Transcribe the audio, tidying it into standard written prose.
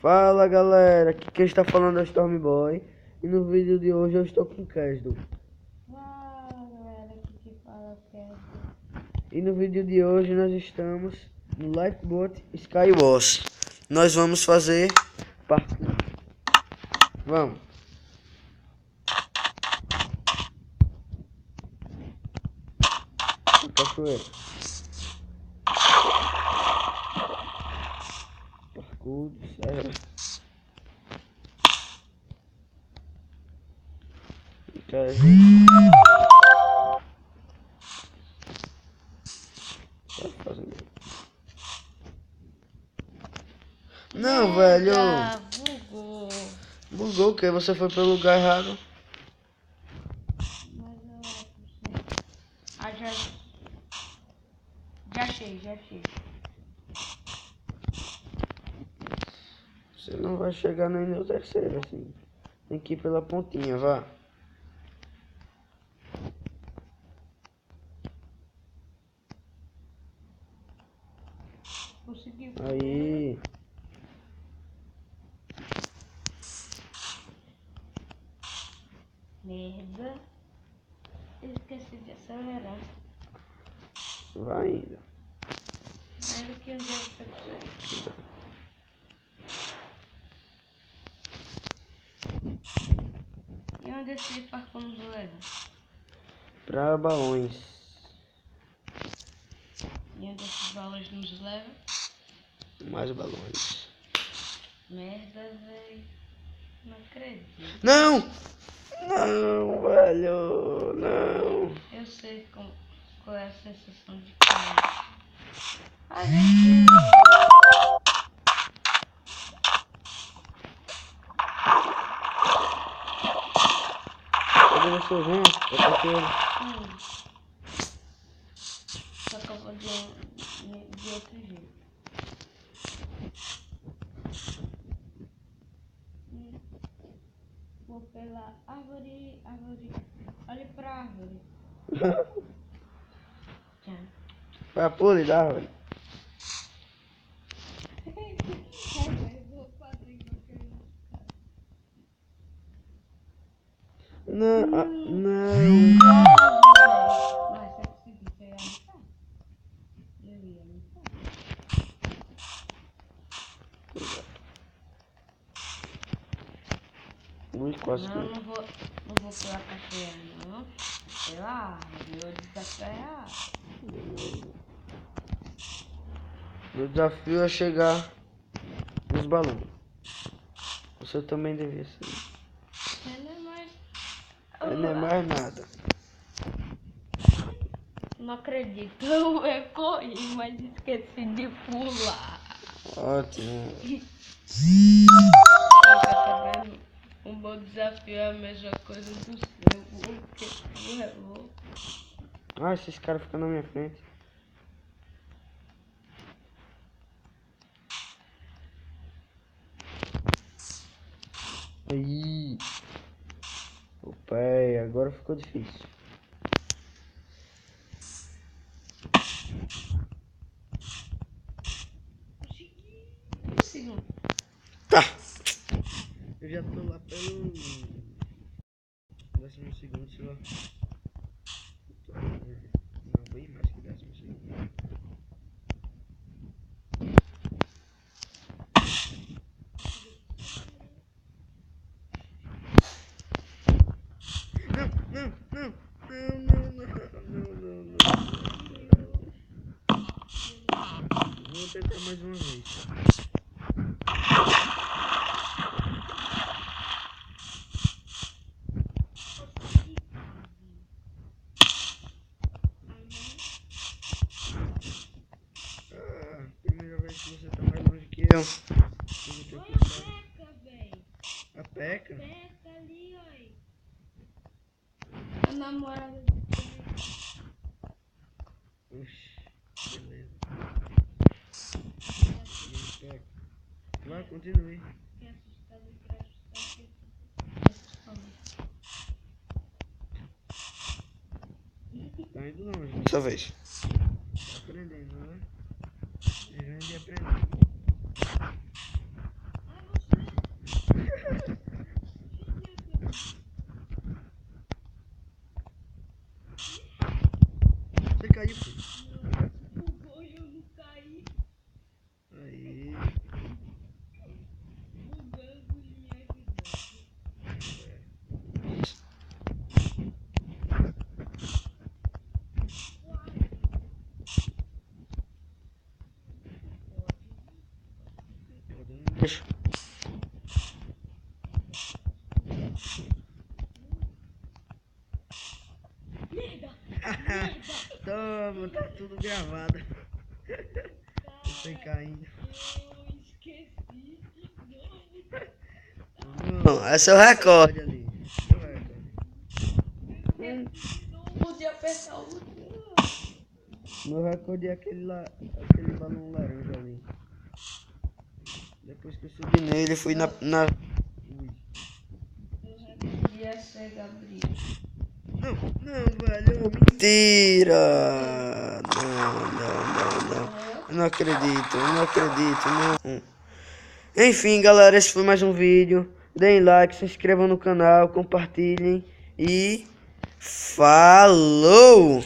Fala galera, aqui quem está falando é o Storm Boy. E no vídeo de hoje eu estou com o Kesdo. Fala galera, aqui que fala o Kesdo. E no vídeo de hoje nós estamos no Lifeboat Skywars. Nós vamos fazer parkour. Vamos. Cachoeira. Parkour de serra. Não, velho. Bugou. Bugou o que? Você foi pelo lugar errado. Mas eu acho que... Ah, já achei. Você não vai chegar nem no terceiro, assim. Tem que ir pela pontinha, vá. Conseguiu. Aí. Merda. Eu esqueci de acelerar. Vai ainda. Olha que eu já sei. E onde esse parkour nos leva? Pra balões. E onde esses balões nos levam? Mais balões. Merda, velho. Não acredito. Não! Não, velho. Não. Eu sei qual é a sensação de cair. Ai, meu Deus. Cadê você, gente? Eu tô aqui. Só que eu vou de outro jeito. Vou pela árvore. Olhe pra árvore. Tchau. Vai, pule da árvore. Não, não. Mas se eu conseguir pegar no carro, eu ia no carro. Ui, quase Não, que. não vou pela cachoeira, não. Pela árvore, eu desafio a árvore. Meu desafio é chegar nos balões. Você também devia ser. Não é mais nada. Não acredito, eu corri, mas esqueci de pular. Ótimo. O meu desafio é a mesma coisa do seu, porque tu é louco. Ah, esses caras ficam na minha frente. Aí. O pé, agora ficou difícil. Consegui. Tá. Eu já tô lá pelo 12º, sei lá. Não, bem mais que 12º. Não. Vou tentar mais uma vez. Primeira vez que você tá mais longe que eu. Olha a peca, velho. A peca? Peca ali, olha. A namorada do Oxi, beleza. E aí, peca. Vai, continue. que assustado e pra assustar. Tá indo longe. Dessa vez. Tá aprendendo, né? Vivendo e aprendendo. Ah, Deixa. Toma, tá tudo gravado. Você caindo. Eu esqueci. Não, esse é o recorde ali. Não pude apertar o botão. Meu recorde é aquele lá, aquele balão laranja ali. Depois que eu subi nele, fui na... Ui. Ia ser Gabriel. Não, velho, mentira! Não. Eu não acredito, não. Enfim, galera, esse foi mais um vídeo. Deem like, se inscrevam no canal, compartilhem e falou!